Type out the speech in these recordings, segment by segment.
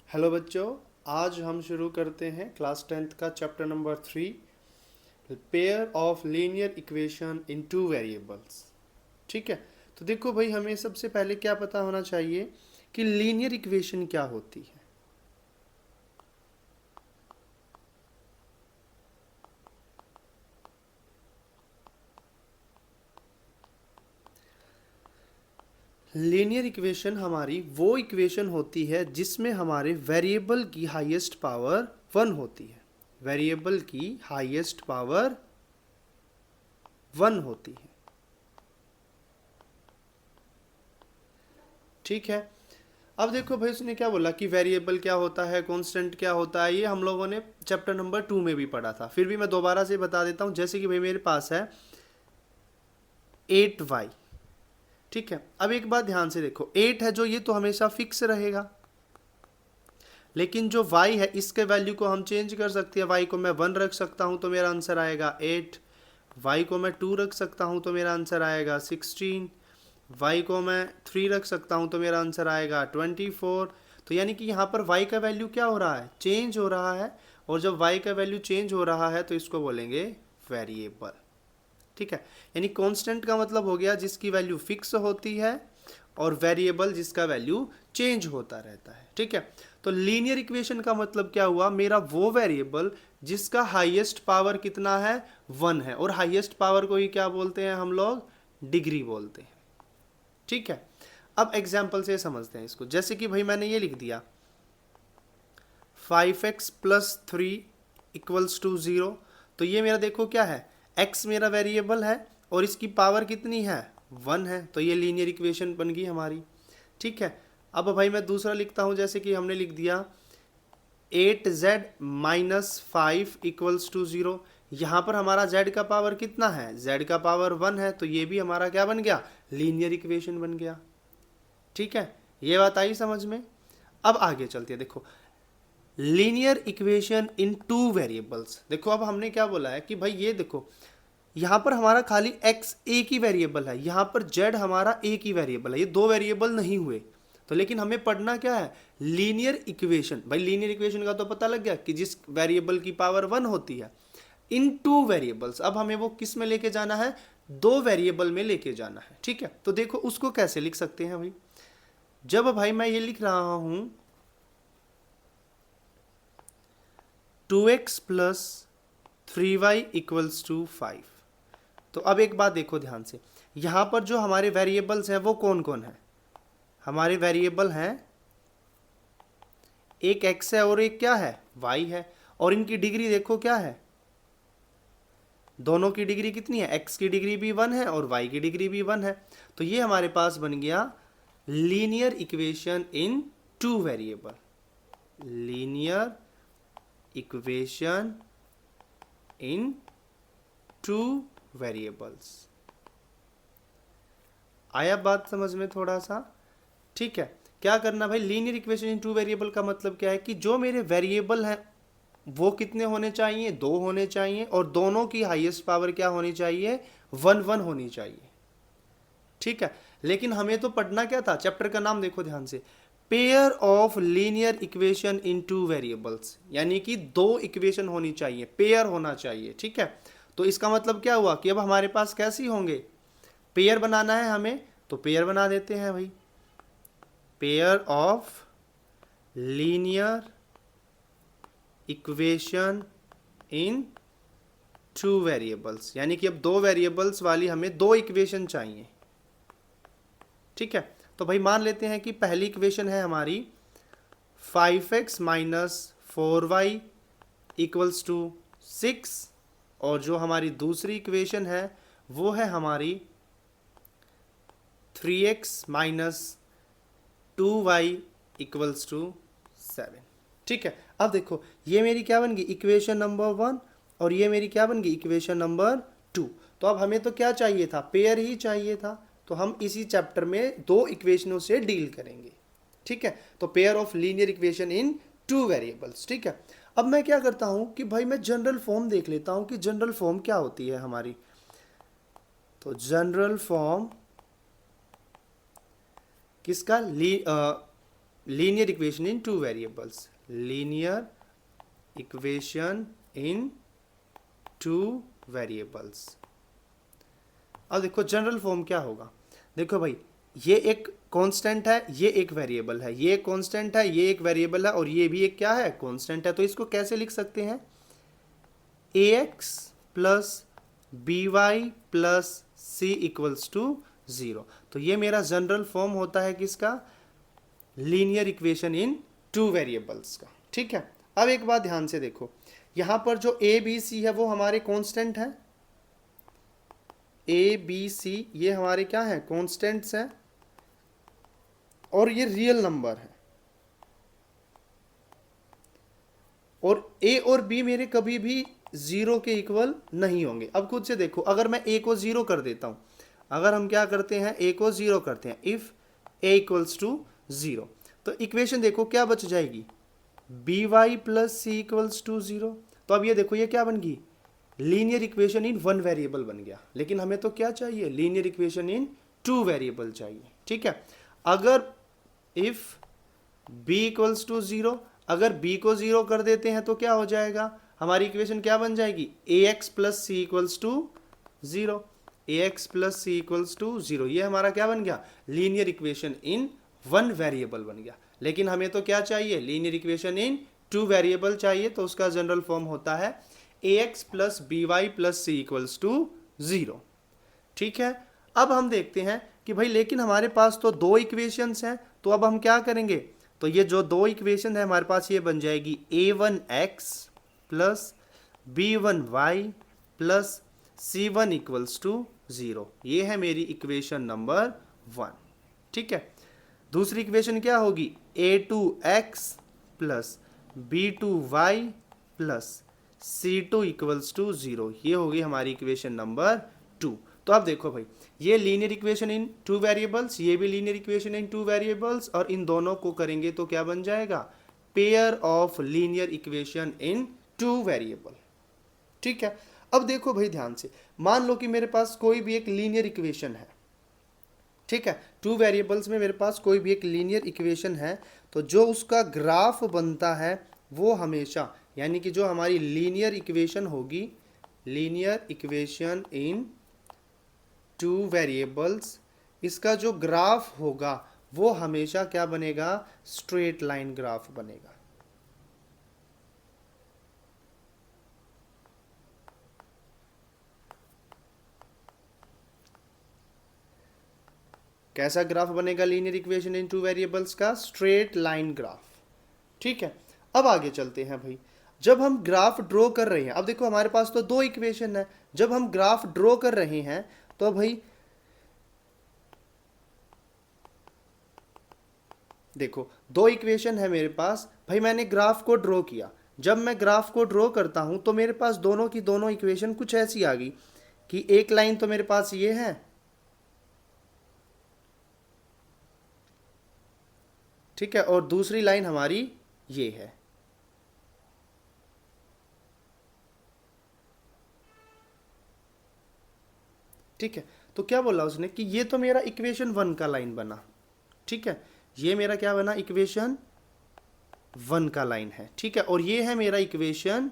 Hello बच्चों, आज हम शुरू करते हैं क्लास 10th का chapter number 3, pair of linear equation in two variables. ठीक है, तो देखो भाई, हमें सबसे पहले क्या पता होना चाहिए कि लीनियर इक्वेशन क्या होती है। लीनियर इक्वेशन हमारी वो इक्वेशन होती है जिसमें हमारे वेरिएबल की हाईएस्ट पावर 1 होती है। वेरिएबल की हाईएस्ट पावर 1 होती है। ठीक है, अब देखो भाई, उसने क्या बोला कि वेरिएबल क्या होता है, कांस्टेंट क्या होता है, ये हम लोगों ने चैप्टर नंबर 2 में भी पढ़ा था। फिर भी मैं दोबारा से बता देता हूँ। जैसे कि भाई मेरे पास है 8y। ठीक है, अब एक बात ध्यान से देखो, 8 है जो, ये तो हमेशा फिक्स रहेगा, लेकिन जो y है इसके वैल्यू को हम चेंज कर सकते हैं। y को मैं 1 रख सकता हूँ तो मेरा आंसर आएगा 8। y को मैं 2 रख सकता हूँ तो मेरा आंसर आएगा 16। y को मैं 3 रख सकता हूँ तो मेरा आंसर आएगा 24। तो यानी कि यहाँ पर y का वैल्यू क्या हो रहा है, चेंज हो रहा है। और जब y का वैल्यू चेंज हो रहा है तो इसको बोलेंगे वेरिएबल। ठीक है, यानी कांस्टेंट का मतलब हो गया जिसकी वैल्यू फिक्स होती है, और वेरिएबल जिसका वैल्यू चेंज होता रहता है। ठीक है, तो लीनियर इक्वेशन का मतलब क्या हुआ, मेरा वो वेरिएबल जिसका हाईएस्ट पावर कितना है, 1 है। और हाईएस्ट पावर को ही क्या बोलते हैं हम लोग, डिग्री बोलते हैं। ठीक है, अब एग्जाम्पल से समझते हैं इसको। जैसे कि भाई मैंने ये लिख दिया 5x प्लस 3 इक्वल्स टू 0। तो ये मेरा देखो क्या है, x मेरा वेरिएबल है और इसकी पावर कितनी है, 1 है। तो ये लीनियर इक्वेशन बन गई हमारी। ठीक है, अब भाई मैं दूसरा लिखता हूँ। जैसे कि हमने लिख दिया 8z माइनस 5 इक्वल्स टू 0। यहाँ पर हमारा z का पावर कितना है, z का पावर 1 है। तो ये भी हमारा क्या बन गया, लीनियर इक्वेशन बन गया। ठीक है, ये बात आई समझ में। अब आगे चलते हैं। देखो linear equation in two variables. देखो अब हमने क्या बोला है कि भाई ये देखो, यहाँ पर हमारा खाली x एक ही वेरिएबल है, यहाँ पर z हमारा एक ही वेरिएबल है, ये दो वेरिएबल नहीं हुए। तो लेकिन हमें पढ़ना क्या है, लीनियर इक्वेशन। भाई लीनियर इक्वेशन का तो पता लग गया कि जिस वेरिएबल की पावर 1 होती है, इन टू वेरिएबल्स। अब हमें वो किस में लेके जाना है, दो वेरिएबल में लेके जाना है। ठीक है, तो देखो उसको कैसे लिख सकते हैं भाई। जब भाई मैं ये लिख रहा हूं 2x plus 3y equals to 5। तो अब एक बात देखो ध्यान से, यहां पर जो हमारे वेरिएबल्स हैं वो कौन कौन है, हमारे वेरिएबल हैं एक x है और एक क्या है, y है। और इनकी डिग्री देखो क्या है, दोनों की डिग्री कितनी है, x की डिग्री भी 1 है और y की डिग्री भी 1 है। तो ये हमारे पास बन गया linear equation in two variable. Linear equation in two variables. आया बात समझ में थोड़ा सा। ठीक है, क्या करना भाई, linear equation in two variable का मतलब क्या है कि जो मेरे वेरिएबल हैं वो कितने होने चाहिए, दो होने चाहिए, और दोनों की हाईएस्ट पावर क्या होनी चाहिए, 1 होनी चाहिए। ठीक है, लेकिन हमें तो पढ़ना क्या था, चैप्टर का नाम देखो ध्यान से, pair of linear equation in two variables. यानी कि दो इक्वेशन होनी चाहिए, पेयर होना चाहिए। ठीक है, तो इसका मतलब क्या हुआ कि अब हमारे पास कैसी होंगे, पेयर बनाना है हमें, तो पेयर बना देते हैं भाई। Pair of linear equation in two variables, यानी कि अब दो वेरिएबल्स वाली हमें दो इक्वेशन चाहिए। ठीक है, तो भाई मान लेते हैं कि पहली इक्वेशन है हमारी 5x minus 4y equals to 6, और जो हमारी दूसरी इक्वेशन है वो है हमारी 3x minus 2y equals to 7। ठीक है, अब देखो ये मेरी क्या बन गई, इक्वेशन नंबर 1, और ये मेरी क्या बन गई, इक्वेशन नंबर 2। तो अब हमें तो क्या चाहिए था, पेयर ही चाहिए था। तो हम इसी चैप्टर में दो इक्वेशनों से डील करेंगे। ठीक है, तो pair of linear equation in two variables. ठीक है, अब मैं क्या करता हूं कि भाई मैं जनरल फॉर्म देख लेता हूं कि जनरल फॉर्म क्या होती है हमारी। तो जनरल फॉर्म किसका, linear equation in two variables, linear equation in two variables. अब देखो जनरल फॉर्म क्या होगा, देखो भाई ये एक कांस्टेंट है, ये एक वेरिएबल है, ये एक कांस्टेंट है, ये एक वेरिएबल है, और ये भी एक क्या है, कांस्टेंट है। तो इसको कैसे लिख सकते हैं, ax plus B Y plus C equals to 0। तो ये मेरा जनरल फॉर्म होता है किसका, linear equation in two variables का। ठीक है, अब एक बात ध्यान से देखो, यहां पर जो ए बी सी है वो हमारे कांस्टेंट है, ए बी सी ये हमारे क्या है, कांस्टेंट्स हैं, और ये रियल नंबर है, और ए और बी मेरे कभी भी 0 के इक्वल नहीं होंगे। अब खुद से देखो, अगर मैं ए को 0 कर देता हूं, अगर हम क्या करते हैं, ए को 0 करते हैं, इफ ए इक्वल्स टू 0, तो इक्वेशन देखो क्या बच जाएगी, B Y plus C equals to 0। तो अब ये देखो ये क्या बन गई, linear equation in one variable बन गया। लेकिन हमें तो क्या चाहिए, linear equation in two variable चाहिए। ठीक है, अगर इफ b इक्वल्स टू 0, अगर b को 0 कर देते हैं तो क्या हो जाएगा, हमारी इक्वेशन क्या बन जाएगी, ax plus C equals to 0, ax plus C equals to 0। ये हमारा क्या बन गया, linear equation in one variable बन गया। लेकिन हमें तो क्या चाहिए, linear equation in two variable चाहिए, तो उसका जनरल फॉर्म होता है ax plus B Y plus C equals to 0। ठीक है, अब हम देखते हैं कि भाई लेकिन हमारे पास तो दो इक्वेशंस हैं, तो अब हम क्या करेंगे, तो ये जो दो इक्वेशन है हमारे पास ये बन जाएगी a1x plus b1y plus c1 equals to 0। ये है मेरी इक्वेशन नंबर 1। ठीक है, दूसरी इक्वेशन क्या होगी, a2x plus b2y plus c2 equals to 0। ये होगी हमारी इक्वेशन नंबर 2। तो अब देखो भाई, ये linear equation in two variables, ये भी linear equation in two variables, और इन दोनों को करेंगे तो क्या बन जाएगा, pair of linear equation in two variable. ठीक है, अब देखो भाई ध्यान से, मान लो कि मेरे पास कोई भी एक लीनियर इक्वेशन है। ठीक है, टू वेरिएबल्स में मेरे पास कोई भी एक लीनियर इक्वेशन है, तो जो उसका ग्राफ बनता है वो हमेशा, यानी कि जो हमारी लीनियर इक्वेशन होगी, linear equation in two variables, इसका जो ग्राफ होगा वो हमेशा क्या बनेगा, स्ट्रेट लाइन ग्राफ बनेगा। कैसा ग्राफ बनेगा linear equation in two variables का, स्ट्रेट लाइन ग्राफ। ठीक है, अब आगे चलते हैं भाई, जब हम ग्राफ ड्रॉ कर रहे हैं, अब देखो हमारे पास तो दो इक्वेशन है, जब हम ग्राफ ड्रॉ कर रहे हैं तो भाई देखो दो इक्वेशन है मेरे पास, भाई मैंने ग्राफ को ड्रॉ किया, जब मैं ग्राफ को ड्रॉ करता हूं तो मेरे पास दोनों की दोनों इक्वेशन कुछ ऐसी आ गई कि एक लाइन तो मेरे पास ये है, ठीक है, और दूसरी लाइन हमारी ये है। ठीक है, तो क्या बोला उसने कि ये तो मेरा इक्वेशन 1 का लाइन बना। ठीक है, ये मेरा क्या बना, इक्वेशन 1 का लाइन है। ठीक है, और ये है मेरा इक्वेशन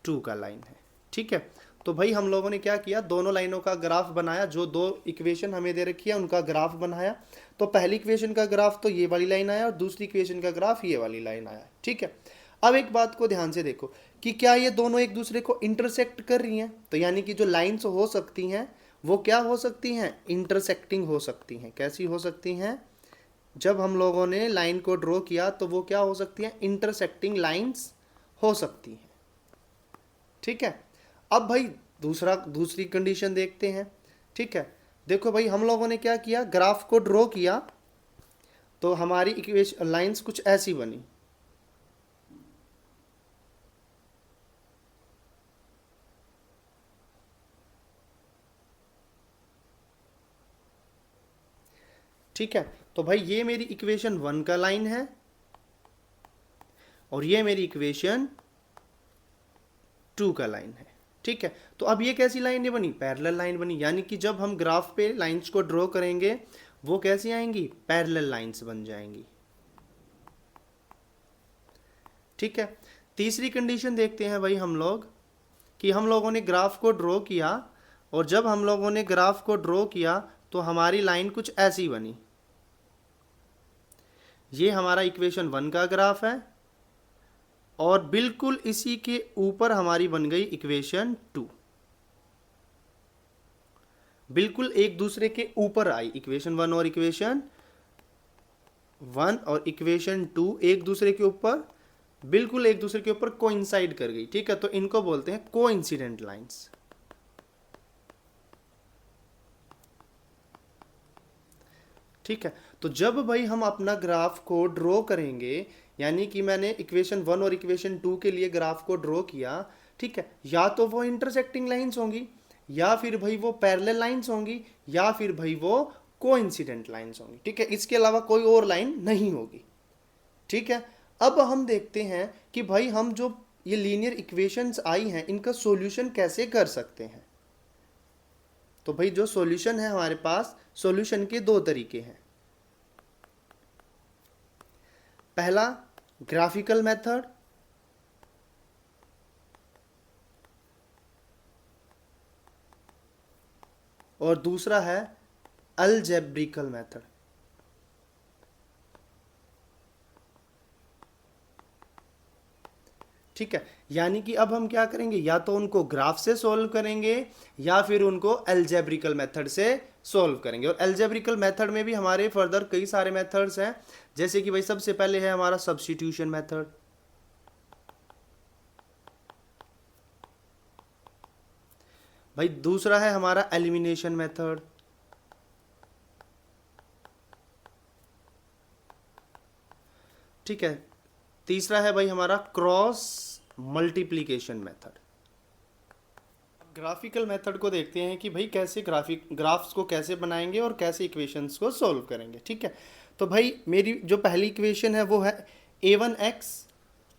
2 का लाइन है। ठीक है, तो भाई हम लोगों ने क्या किया, दोनों लाइनों का ग्राफ बनाया, जो दो इक्वेशन हमें दे रखी है उनका ग्राफ बनाया। तो पहली इक्वेशन का ग्राफ तो ये वाली लाइन आया और दूसरी इक्वेशन का ग्राफ ये वाली लाइन आया। ठीक है, अब एक बात को ध्यान से देखो कि क्या ये दोनों एक दूसरे को इंटरसेक्ट कर रही हैं, तो यानी कि जो लाइन्स हो सकती हैं वो क्या हो सकती हैं, इंटरसेक्टिंग हो सकती हैं। कैसी हो सकती हैं, जब हम लोगों ने लाइन को ड्रॉ किया तो वो क्या हो सकती हैं, इंटरसेक्टिंग लाइन्स हो सकती हैं। ठीक है, अब भाई दूसरी कंडीशन देखते हैं। ठीक है, देखो भाई हम लोगों ने क्या किया, ग्राफ को ड्रॉ किया तो हमारी इक्वेशन लाइंस कुछ ऐसी बनी। ठीक है, तो भाई ये मेरी इक्वेशन 1 का लाइन है और ये मेरी इक्वेशन 2 का लाइन है। ठीक है, तो अब ये कैसी लाइन बनी, पैरेलल लाइन बनी, यानी कि जब हम ग्राफ पे लाइंस को ड्रॉ करेंगे वो कैसी आएंगी, पैरेलल लाइंस बन जाएंगी। ठीक है, तीसरी कंडीशन देखते हैं भाई हम लोग, कि हम लोगों ने ग्राफ को ड्रॉ किया, और जब हम लोगों ने ग्राफ को ड्रॉ किया तो हमारी लाइन कुछ ऐसी बनी। ये हमारा इक्वेशन 1 का ग्राफ है, और बिल्कुल इसी के ऊपर हमारी बन गई इक्वेशन 2। बिल्कुल एक दूसरे के ऊपर आई इक्वेशन 1 और इक्वेशन 1 और इक्वेशन 2 एक दूसरे के ऊपर, बिल्कुल एक दूसरे के ऊपर कोइंसाइड कर गई। ठीक है, तो इनको बोलते हैं कोइंसिडेंट लाइंस। ठीक है, तो जब भाई हम अपना ग्राफ को ड्रॉ करेंगे, यानी कि मैंने इक्वेशन 1 और इक्वेशन 2 के लिए ग्राफ को ड्रॉ किया, ठीक है, या तो वो इंटरसेक्टिंग लाइंस होंगी, या फिर भाई वो पैरेलल लाइंस होंगी, या फिर भाई वो कोइंसिडेंट लाइंस होंगी। ठीक है, इसके अलावा कोई और लाइन नहीं होगी। ठीक है, अब हम देखते हैं कि भाई हम जो ये लीनियर इक्वेशंस आई हैं इनका सॉल्यूशन कैसे कर सकते हैं। तो भाई जो सॉल्यूशन है हमारे पास, सॉल्यूशन के दो तरीके हैं। पहला ग्राफिकल मेथड, और दूसरा है अलजेब्रिकल मेथड। ठीक है, यानी कि अब हम क्या करेंगे, या तो उनको ग्राफ से सॉल्व करेंगे या फिर उनको अलजेब्रिकल मेथड से सॉल्व करेंगे। और अलजेब्रिकल मेथड में भी हमारे फर्दर कई सारे मेथड्स हैं, जैसे कि भाई सबसे पहले है हमारा सब्स्टिट्यूशन मेथड। भाई दूसरा है हमारा एलिमिनेशन मेथड। ठीक है, तीसरा है भाई हमारा cross multiplication method. Graphical method को देखते हैं कि भाई कैसे ग्राफ्स को कैसे बनाएंगे और कैसे इक्वेशंस को सॉल्व करेंगे। ठीक है, तो भाई मेरी जो पहली इक्वेशन है वो है a1x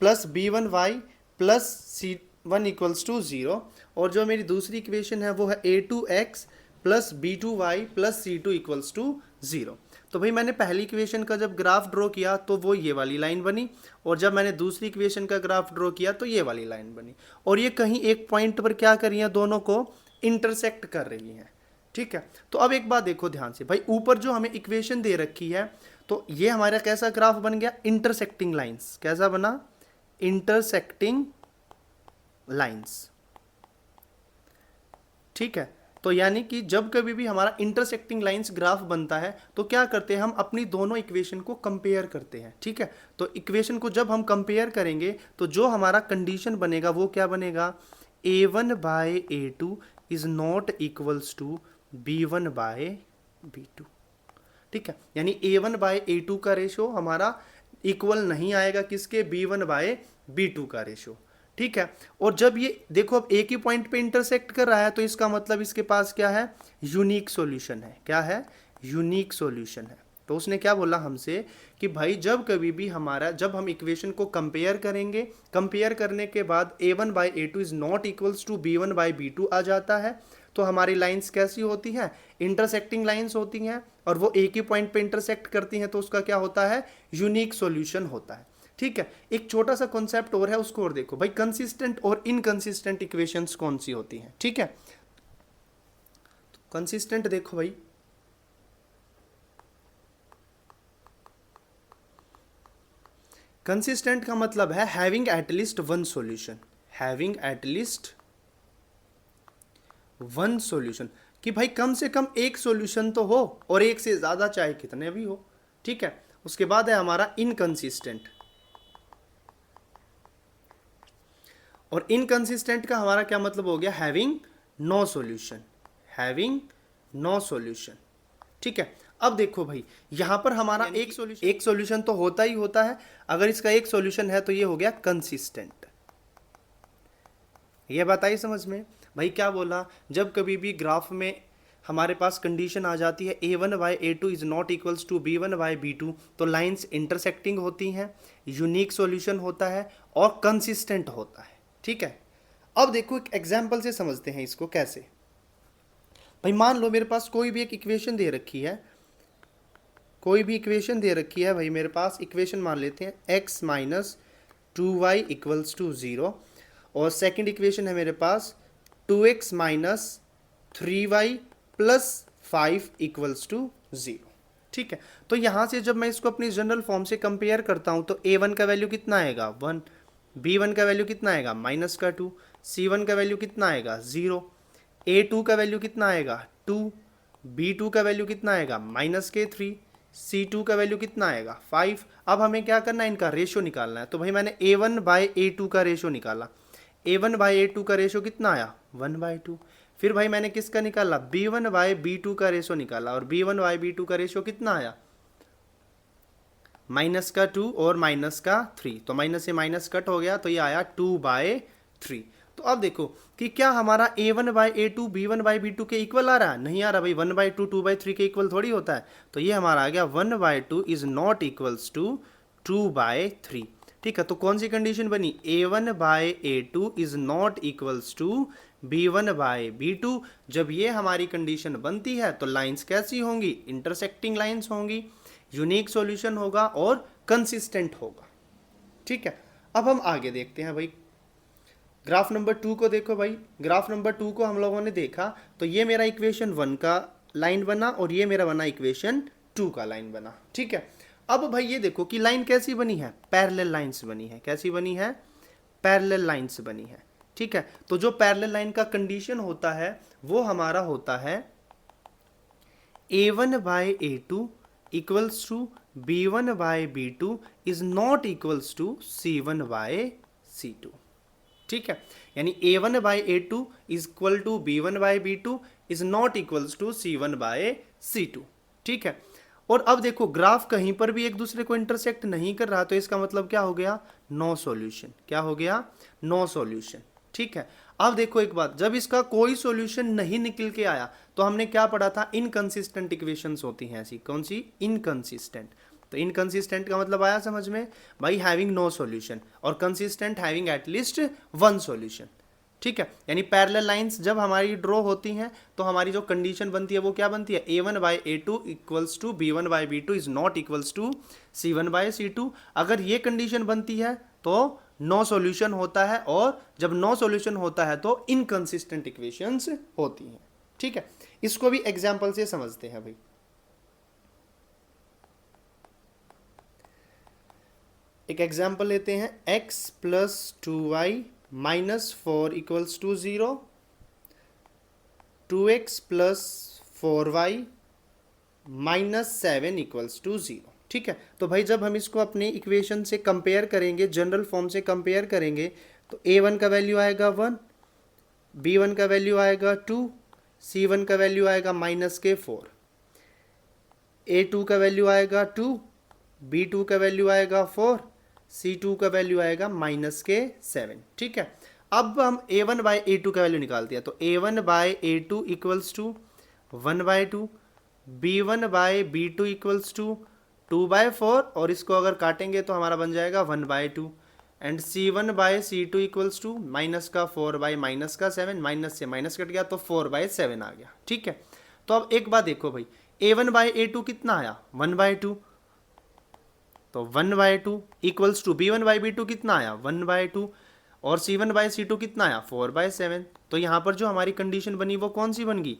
plus b1y plus c1 equals to 0, और जो मेरी दूसरी इक्वेशन है वो है a2x plus b2y plus c2 equals to 0। तो भाई मैंने पहली इक्वेशन का जब ग्राफ ड्रॉ किया तो वो ये वाली लाइन बनी, और जब मैंने दूसरी इक्वेशन का ग्राफ ड्रॉ किया तो ये वाली लाइन बनी, और ये कहीं एक पॉइंट पर क्या कर रही हैं, दोनों को इंटरसेक्ट कर रही हैं। ठीक है, तो अब एक बात देखो ध्यान से, भाई ऊपर जो हमें इक्वेशन दे रखी है, तो ये हमारा कैसा ग्राफ बन गया, इंटरसेक्टिंग लाइन्स। कैसा बना, इंटरसेक्टिंग लाइन्स। ठीक है, तो यानी कि जब कभी भी हमारा इंटरसेक्टिंग लाइंस ग्राफ बनता है तो क्या करते हैं, हम अपनी दोनों इक्वेशन को कंपेयर करते हैं। ठीक है, तो इक्वेशन को जब हम कंपेयर करेंगे तो जो हमारा कंडीशन बनेगा वो क्या बनेगा, a1 by a2 is not equals to b1 by b2। ठीक है, यानी a1 बाय a2 का रेशो हमारा इक्वल नहीं आएगा किसके, b1 बाय b2 का रेशो। ठीक है, और जब ये देखो अब एक ही पॉइंट पे इंटरसेक्ट कर रहा है तो इसका मतलब इसके पास क्या है, यूनिक सॉल्यूशन है। क्या है, यूनिक सॉल्यूशन है। तो उसने क्या बोला हमसे कि भाई जब कभी भी हमारा, जब हम इक्वेशन को कंपेयर करेंगे, कंपेयर करने के बाद a1 by a2 is not equals to b1 by b2 आ जाता है, तो हमारी लाइंस कैसी होती हैं, इंटरसेक्टिंग लाइंस होती हैं, और वो एक ही पॉइंट पे इंटरसेक्ट करती हैं, तो उसका क्या होता है, यूनिक सॉल्यूशन होता है। ठीक है, एक छोटा सा कॉन्सेप्ट और है, उसको और देखो भाई, कंसिस्टेंट और इनकंसिस्टेंट इक्वेशंस कौन सी होती हैं। ठीक है, तो कंसिस्टेंट देखो भाई, कंसिस्टेंट का मतलब है having at least one solution. Having at least one solution, कि भाई कम से कम एक सॉल्यूशन तो हो, और एक से ज्यादा चाहे कितने भी हो। ठीक है, उसके बाद है हमारा इनकंसिस्टेंट, और इनकंसिस्टेंट का हमारा क्या मतलब हो गया, having no solution. Having no solution. ठीक है, अब देखो भाई यहां पर हमारा एक सॉल्यूशन तो होता ही होता है। अगर इसका एक सॉल्यूशन है तो ये हो गया कंसिस्टेंट। ये बात आई समझ में भाई, क्या बोला, जब कभी भी ग्राफ में हमारे पास कंडीशन आ जाती है a1 by a2 is not equals to b1 by b2, तो लाइंस इंटरसेक्टिंग होती हैं, यूनिक सॉल्यूशन होता है और कंसिस्टेंट होता है। ठीक है, अब देखो एक एग्जाम्पल से समझते हैं इसको कैसे। भाई मान लो मेरे पास कोई भी एक इक्वेशन दे रखी है, कोई भी इक्वेशन दे रखी है भाई मेरे पास, इक्वेशन मान लेते हैं x minus 2y equals to 0, और सेकंड इक्वेशन है मेरे पास 2x minus 3y plus 5 equals to 0। ठीक है, तो यहाँ से जब मैं इसको अपनी जनरल फॉर्म से कंपेयर करता हूँ तो a1 का वैल्यू कितना आएगा 1, b1 का वैल्यू कितना आएगा माइनस का 2, c1 का वैल्यू कितना आएगा 0, a2 का वैल्यू कितना आएगा 2, b2 का वैल्यू कितना आएगा माइनस के 3, c2 का वैल्यू कितना आएगा 5। अब हमें क्या करना है, इनका रेशो निकालना है। तो भाई मैंने a1 बाय a2 का रेशो निकाला, a1 बाय a2 का रेशो कितना आया 1/2। फिर भाई मैंने किसका निकाला b1 बाय b2 का रेशो निकाला, और b1 बाय b2 का रेशो कितना आया माइनस का 2 और माइनस का 3, तो माइनस से माइनस कट हो गया तो ये आया 2/3। तो अब देखो कि क्या हमारा a1 by a2 b1 by b2 के इक्वल आ रहा है, नहीं आ रहा भाई, 1/2 2/3 के इक्वल थोड़ी होता है। तो ये हमारा आ गया 1/2 इज नॉट इक्वल्स टू 2/3। ठीक है, तो कौन सी कंडीशन बनी, a1 by a2 is not equals to b1 by b2। जब ये हमारी कंडीशन बनती है तो लाइंस कैसी होंगी, इंटरसेक्टिंग लाइंस होंगी, यूनिक सॉल्यूशन होगा और कंसिस्टेंट होगा। ठीक है, अब हम आगे देखते हैं भाई, ग्राफ नंबर 2 को देखो भाई। ग्राफ नंबर 2 को हम लोगों ने देखा तो ये मेरा इक्वेशन 1 का लाइन बना और ये मेरा बना इक्वेशन 2 का लाइन बना। ठीक है, अब भाई ये देखो कि लाइन कैसी बनी है, पैरेलल लाइंस बनी है। कैसी बनी है, पैरेलल लाइंस बनी है। ठीक है, तो जो पैरेलल लाइन का कंडीशन होता है वो हमारा होता है a1 by a2 equals to b1 by b2 is not equals to c1 by c2। ठीक है, यानी a1 by a2 is equal to b1 by b2 is not equals to c1 by c2। ठीक है, और अब देखो graph कहीं पर भी एक दूसरे को इंटरसेक्ट नहीं कर रहा, तो इसका मतलब क्या हो गया, नो सॉल्यूशन। क्या हो गया, नो सॉल्यूशन। ठीक है, अब देखो एक बात, जब इसका कोई सॉल्यूशन नहीं निकल के आया तो हमने क्या पढ़ा था, इनकंसिस्टेंट इक्वेशंस होती हैं ऐसी। कौन सी, इनकंसिस्टेंट। तो इनकंसिस्टेंट का मतलब आया समझ में भाई, हैविंग नो सॉल्यूशन, और consistent having at least one solution. ठीक है, यानी पैरेलल लाइंस जब हमारी ड्रॉ होती हैं तो हमारी जो कंडीशन बनती है वो क्या बनती है, a1 by a2 equals to b1 by b2 is not equals to c1 by c2। अगर ये कंडीशन बनती है तो नो सॉल्यूशन होता है, और जब नो सॉल्यूशन होता है तो इनकंसिस्टेंट इक्वेशंस होती हैं। ठीक है, इसको भी एग्जाम्पल से समझते हैं भाई। एक एग्जाम्पल लेते हैं, x plus 2y minus 4 equals to 0, 2x plus 4y minus 7 equals to 0। ठीक है, तो भाई जब हम इसको अपने इक्वेशन से कंपेयर करेंगे, जनरल फॉर्म से कंपेयर करेंगे, तो a1 का वैल्यू आएगा 1, b1 का वैल्यू आएगा 2, c1 का वैल्यू आएगा माइनस के 4, a2 का वैल्यू आएगा 2, b2 का वैल्यू आएगा 4, c2 का वैल्यू आएगा माइनस के 7। ठीक है, अब हम a1 बाय a2 का वैल्यू निकालते हैं, तो a1 by a2 equals to 1/2, b1 by b2 equals to 2/4, और इसको अगर काटेंगे तो हमारा बन जाएगा 1/2, and c1 by c2 equals to minus का 4 बाय माइनस का 7, माइनस से माइनस कट गया तो 4/7 आ गया। ठीक है, तो अब एक बात देखो भाई, a1 बाय a2 कितना आया 1/2, तो 1/2 equals to b1 by b2 कितना आया 1/2, और c1 बाय c2 कितना आया 4/7। तो यहाँ पर जो हमारी कंडीशन बनी वो कौन सी बन गई,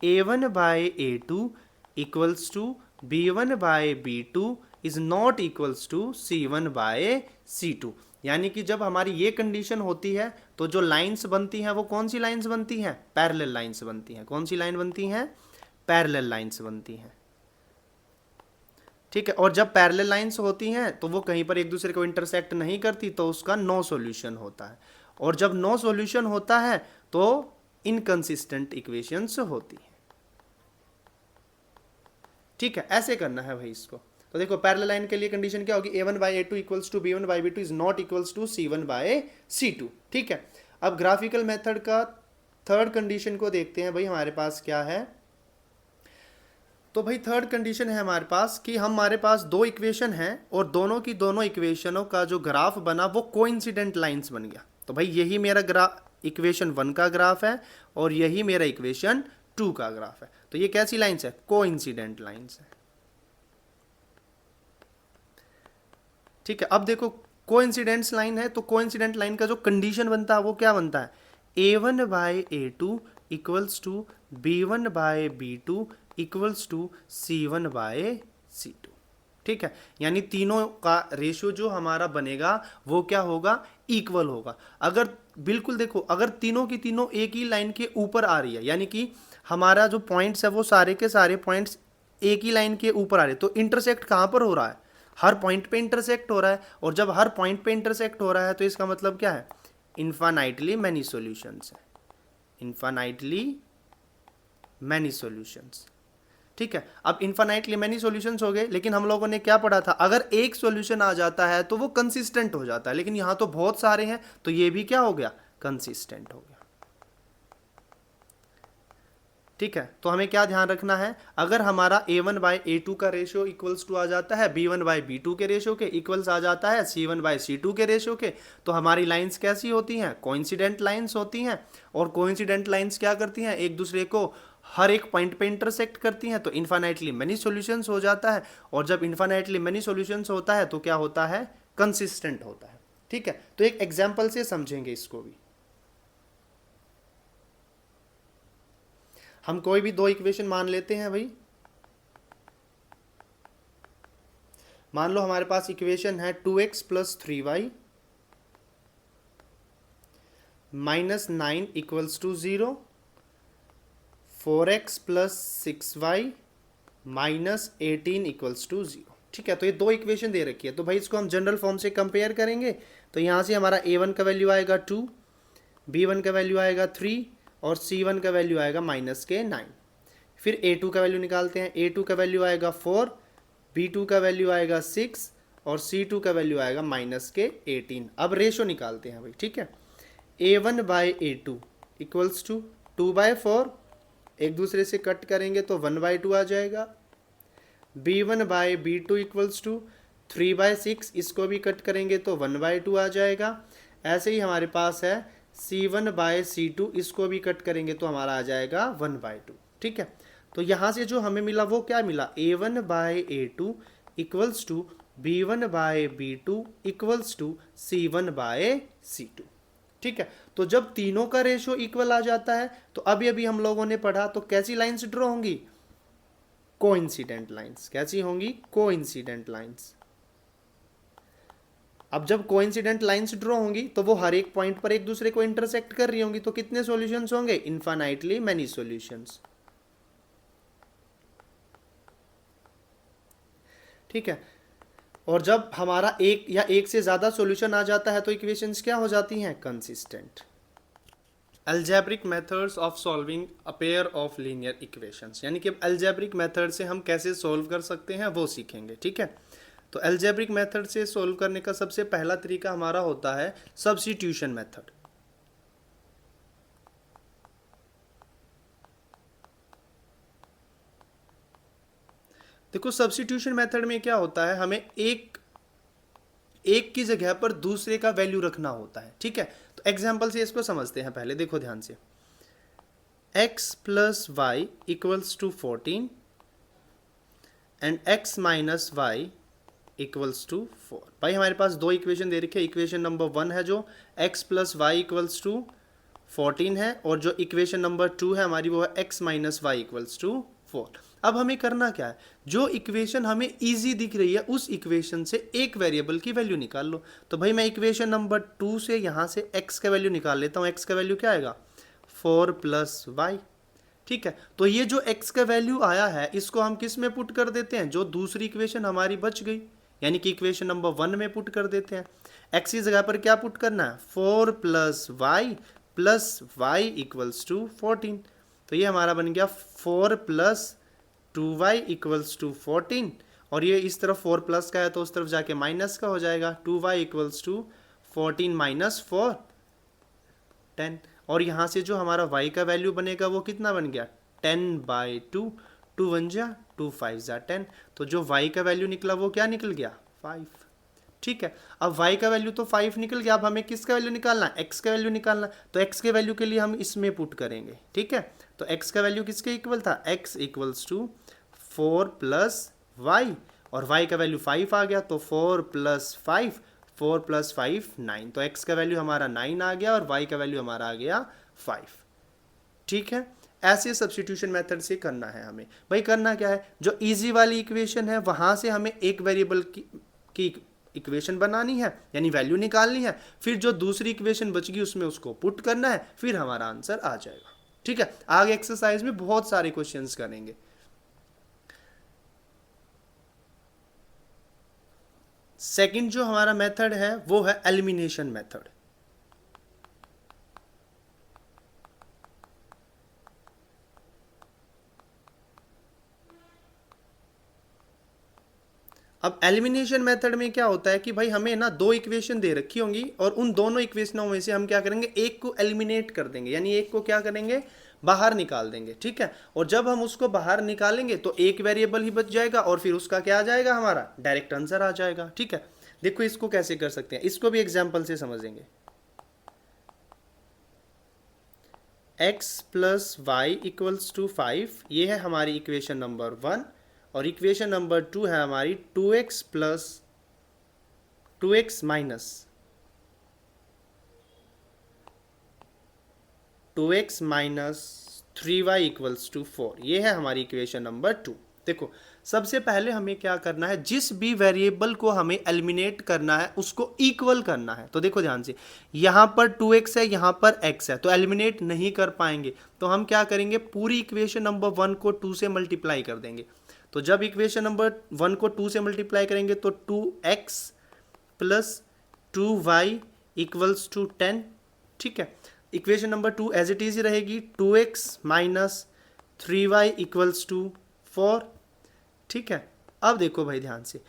a1 by a2 equals to b1 by b2 is not equals to c1 by c2। यानी कि जब हमारी ये कंडीशन होती है तो जो लाइंस बनती हैं वो कौन सी लाइंस बनती हैं, पैरेलल लाइंस बनती हैं। कौन सी लाइन बनती हैं, पैरेलल लाइंस बनती हैं। ठीक है, और जब पैरेलल लाइंस होती हैं तो वो कहीं पर एक दूसरे को इंटरसेक्ट नहीं करती, तो उसका नो सॉल्यूशन होता है, और जब नो सॉल्यूशन होता है तो इनकंसिस्टेंट इक्वेशंस होती है। ठीक है, ऐसे करना है भाई इसको। तो देखो पैरेलल लाइन के लिए कंडीशन क्या होगी, a1 by a2 equals to b1 by b2 is not equals to c1 by c2। ठीक है, अब ग्राफिकल मेथड का थर्ड कंडीशन को देखते हैं भाई, हमारे पास क्या है। तो भाई थर्ड कंडीशन है हमारे पास कि हमारे पास दो इक्वेशन हैं और दोनों की दोनों इक्वेशनों का जो ग्राफ बना वो कोइंसिडेंट लाइंस बन गया। तो भाई यही मेरा इक्वेशन 1 का ग्राफ है और यही मेरा इक्वेशन 2 का ग्राफ है। तो ये कैसी लाइंस है, कोइंसिडेंट लाइंस है। ठीक है, अब देखो कोइंसिडेंस लाइन है, तो कोइंसिडेंट लाइन का जो कंडीशन बनता है वो क्या बनता है, A1/A2 equals to B1/B2 equals to C1/C2। ठीक है, यानी तीनों का रेशियो जो हमारा बनेगा वो क्या होगा, इक्वल होगा। अगर बिल्कुल देखो, अगर तीनों की तीनों एक ही लाइन के ऊपर आ रही है, यानी कि हमारा जो पॉइंट्स है वो सारे के सारे पॉइंट्स एक ही लाइन के ऊपर आ रहे हैं, तो इंटरसेक्ट कहाँ पर हो रहा है, हर पॉइंट पे इंटरसेक्ट हो रहा है। और जब हर पॉइंट पे इंटरसेक्ट हो रहा है तो इसका मतलब क्या है, इन्फानाइटली मैनी सॉल्यूशंस है, इन्फानाइटली मैनी सॉल्यूशंस। ठीक है, अब इन्फानाइटली मैनी सॉल्यूशंस हो गए, लेकिन हम लोगों ने क्या पढ़ा था, अगर एक सॉल्यूशन आ जाता है तो वो कंसिस्टेंट हो जाता है, लेकिन यहां तो बहुत सारे हैं तो ये भी क्या हो गया, कंसिस्टेंट हो गया। ठीक है, तो हमें क्या ध्यान रखना है, अगर हमारा A1/A2 का रेशियो इक्वल्स टू आ जाता है B1/B2 के रेशियो के, इक्वल्स आ जाता है C1/C2 के रेशियो के, तो हमारी लाइंस कैसी होती हैं, कोइंसिडेंट लाइंस होती हैं। और कोइंसिडेंट लाइंस क्या करती हैं, एक दूसरे को हर एक पॉइंट पे इंटरसेक्ट करती हैं, तो इन्फानाइटली मेनी सॉल्यूशंस हो जाता है। और जब इन्फानाइटली मेनी सॉल्यूशंस होता है तो क्या होता है, कंसिस्टेंट होता है। ठीक है, तो एक एग्जाम्पल से समझेंगे इसको भी। हम कोई भी दो इक्वेशन मान लेते हैं भाई, मान लो हमारे पास इक्वेशन है 2x + 3y -9 equals to 0, 4x + 6y -18 equals to 0। ठीक है, तो ये दो इक्वेशन दे रखी है, तो भाई इसको हम जनरल फॉर्म से कंपेयर करेंगे। तो यहाँ से हमारा A1 का वैल्यू आएगा 2, B1 का वैल्यू आएगा 3 और C1 का वैल्यू आएगा -9। फिर A2 का वैल्यू निकालते हैं, A2 का वैल्यू आएगा 4, B2 का वैल्यू आएगा 6 और C2 का वैल्यू आएगा -18। अब रेशो निकालते हैं भाई। ठीक है, A1/A2 इक्वल्स टू 2/4, एक दूसरे से कट करेंगे तो 1/2 आ जाएगा। B1/B2 इक्वल्स टू 3/6, इसको भी कट करेंगे तो 1/2 आ जाएगा। ऐसे ही हमारे पास है C1/C2, इसको भी कट करेंगे तो हमारा आ जाएगा 1/2। ठीक है, तो यहाँ से जो हमें मिला वो क्या मिला, A1/A2 equals to B1/B2 equals to C1/C2। ठीक है, तो जब तीनों का रेशियो इक्वल आ जाता है तो अभी अभी हम लोगों ने पढ़ा, तो कैसी लाइंस ड्रॉ होंगी, कोइंसिडेंट लाइंस। कैसी होंगी, कोइंसिडेंट लाइंस। अब जब कोइंसिडेंट लाइंस ड्रॉ होंगी तो वो हर एक पॉइंट पर एक दूसरे को इंटरसेक्ट कर रही होंगी, तो कितने सॉल्यूशंस होंगे, इन्फानाइटली मैनी सॉल्यूशंस। ठीक है, और जब हमारा एक या एक से ज़्यादा सॉल्यूशन आ जाता है तो इक्वेशंस क्या हो जाती हैं, consistent. Algebraic methods of solving a pair of linear equations, यानी कि अब अलजेब्रिक मेथड से हम कैसे सॉल्व कर सकते हैं वो सीखेंगे। ठीक है, तो अलजेब्रिक मेथड से सॉल्व करने का सबसे पहला तरीका हमारा होता है सब्स्टिट्यूशन मेथड। देखो सब्स्टिट्यूशन मेथड में क्या होता है, हमें एक की जगह पर दूसरे का वैल्यू रखना होता है। ठीक है, तो एग्जांपल से इसको समझते हैं पहले, देखो ध्यान से। x + y equals to 14 and x - y equals to 4। भाई हमारे पास दो इक्वेशन दे रखी है, इक्वेशन नंबर 1 है जो x + y इक्वल्स टू 14 है, और जो इक्वेशन नंबर 2 है हमारी वो है x - y इक्वल्स टू 4। अब हमें करना क्या है, जो इक्वेशन हमें इजी दिख रही है उस इक्वेशन से एक वेरिएबल की वैल्यू निकाल लो। तो भाई मैं इक्वेशन नंबर 2 से यहाँ से x का वैल्यू निकाल लेता हूँ। x का वैल्यू क्या आएगा, 4 + y। ठीक है, तो ये जो x का वैल्यू आया है इसको हम किस में पुट कर देते हैं, जो दूसरी इक्वेशन हमारी बच गई, यानी कि इक्वेशन नंबर 1 में पुट कर देते हैं। x की जगह पर क्या पुट करना है, 4 + y इक्वल्स टू 14। तो ये हमारा बन गया 4 + 2y इक्वल्स टू 14, और ये इस तरफ 4 प्लस का है तो उस तरफ जाके माइनस का हो जाएगा, 2y इक्वल्स टू 14 - 4 10। और यहाँ से जो हमारा y का वैल्यू बनेगा वो कितना बन गया, 10/2, 2 1 जा 2 5 जा 10। तो जो y का वैल्यू निकला वो क्या निकल गया, 5। ठीक है, अब y का वैल्यू तो 5 निकल गया, अब हमें किसका वैल्यू निकालना है, x का वैल्यू निकालना। तो x के वैल्यू के लिए हम इसमें पुट करेंगे। ठीक है, तो x का वैल्यू किसके इक्वल था, x इक्वल्स टू 4 + y, और y का वैल्यू 5 आ गया, तो 4 + 5, 4 + 5 9, तो x का वैल्यू हमारा 9 आ गया और y का वैल्यू हमारा आ गया 5। ठीक है, ऐसे सब्स्टिट्यूशन मेथड से करना है हमें। भाई करना क्या है, जो इजी वाली इक्वेशन है वहां से हमें एक वेरिएबल की इक्वेशन बनानी है, यानी वैल्यू निकालनी है, फिर जो दूसरी इक्वेशन बच गई उसमें उसको पुट करना है, फिर हमारा आंसर आ जाएगा। ठीक है, आगे एक्सरसाइज में बहुत सारे क्वेश्चंस करेंगे। सेकंड जो हमारा मेथड है वो है एलिमिनेशन मेथड। अब एलिमिनेशन मेथड में क्या होता है कि भाई हमें ना दो इक्वेशन दे रखी होंगी और उन दोनों इक्वेशनों में से हम क्या करेंगे, एक को एलिमिनेट कर देंगे, यानी एक को क्या करेंगे, बाहर निकाल देंगे। ठीक है, और जब हम उसको बाहर निकालेंगे तो एक वेरिएबल ही बच जाएगा और फिर उसका क्या आ जाएगा, हमारा डायरेक्ट आंसर आ जाएगा। ठीक है, देखो इसको कैसे कर सकते हैं, इसको भी एग्जाम्पल से समझेंगे। x + y = 5, ये है हमारी इक्वेशन नंबर 1, और इक्वेशन नंबर 2 है हमारी 2x + 2x - 3y = 4, ये है हमारी इक्वेशन नंबर 2। देखो सबसे पहले हमें क्या करना है, जिस भी वेरिएबल को हमें एलिमिनेट करना है उसको इक्वल करना है। तो देखो ध्यान से, यहाँ पर 2x है, यहाँ पर x है, तो एलिमिनेट नहीं कर पाएंगे, तो हम क्या करेंगे, पूरी इक्वेशन नंबर 1 को 2 से मल्टीप्लाई कर देंगे। तो जब इक्वेशन नंबर 1 को 2 से मल्टीप्लाई करेंगे तो 2x + 2y = 10। ठीक है, equation number 2 as it is रहेगी, 2x - 3y = 4। ठीक है, अब देखो भाई ध्यान से,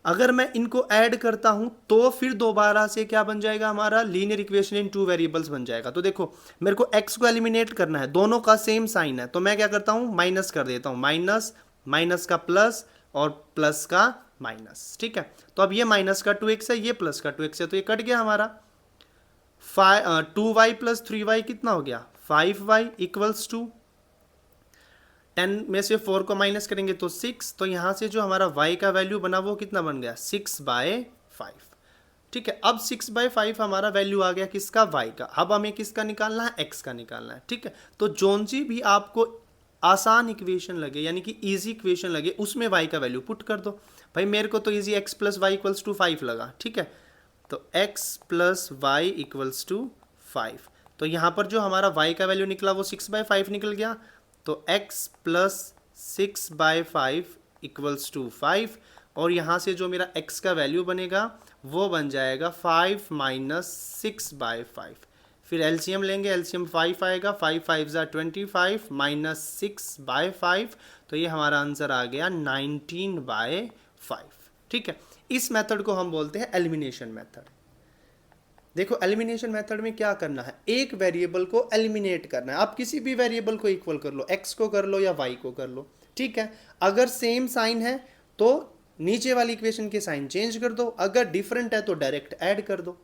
अगर मैं इनको ऐड करता हूं तो फिर दोबारा से क्या बन जाएगा, हमारा linear equation in two variables बन जाएगा। तो देखो मेरे को x को एलिमिनेट करना है, दोनों का सेम साइन है, तो मैं क्या करता हूं, माइनस कर देता हूं, माइनस माइनस का प्लस और प्लस का माइनस। ठीक है, तो अब ये माइनस का 2x है, ये प्लस का 2x है, तो ये कट गया हमारा। 2y + 3y कितना हो गया, 5y = 10 में से 4 को माइनस करेंगे तो 6, तो यहाँ से जो हमारा y का वैल्यू बना वो कितना बन गया, 6/5। ठीक है, अब 6/5 हमारा वैल्यू आ गया किसका, y का। अब हमें किसका निकालना है, x का निकालना है। ठीक है, तो जोन सी भी आपको आसान इक्वेशन लगे, यानी कि इजी इक्वेशन लगे, उसमें y का वैल्यू पुट कर दो। भाई मेरे को तो इजी x + y = 5 लगा। ठीक है, तो x + y = 5, तो यहाँ पर जो हमारा y का वैल्यू निकला वो 6/5 निकल गया, तो x + 6/5 = 5, और यहाँ से जो मेरा x का वैल्यू बनेगा वो बन जाएगा 5 - 6/5। फिर एलसीएम लेंगे, एलसीएम 5 आएगा, 5 × 5 = 25 - 6/5, तो ये हमारा आंसर आ गया 19/5। ठीक है, इस मेथड को हम बोलते हैं एलिमिनेशन मेथड। देखो एलिमिनेशन मेथड में क्या करना है, एक वेरिएबल को एलिमिनेट करना है। आप किसी भी वेरिएबल को इक्वल कर लो, x को कर लो या y को कर लो। ठीक है, अगर सेम साइन है तो नीचे वाली इक्वेशन के साइन चेंज कर दो, अगर डिफरेंट है तो डायरेक्ट ऐड कर दो।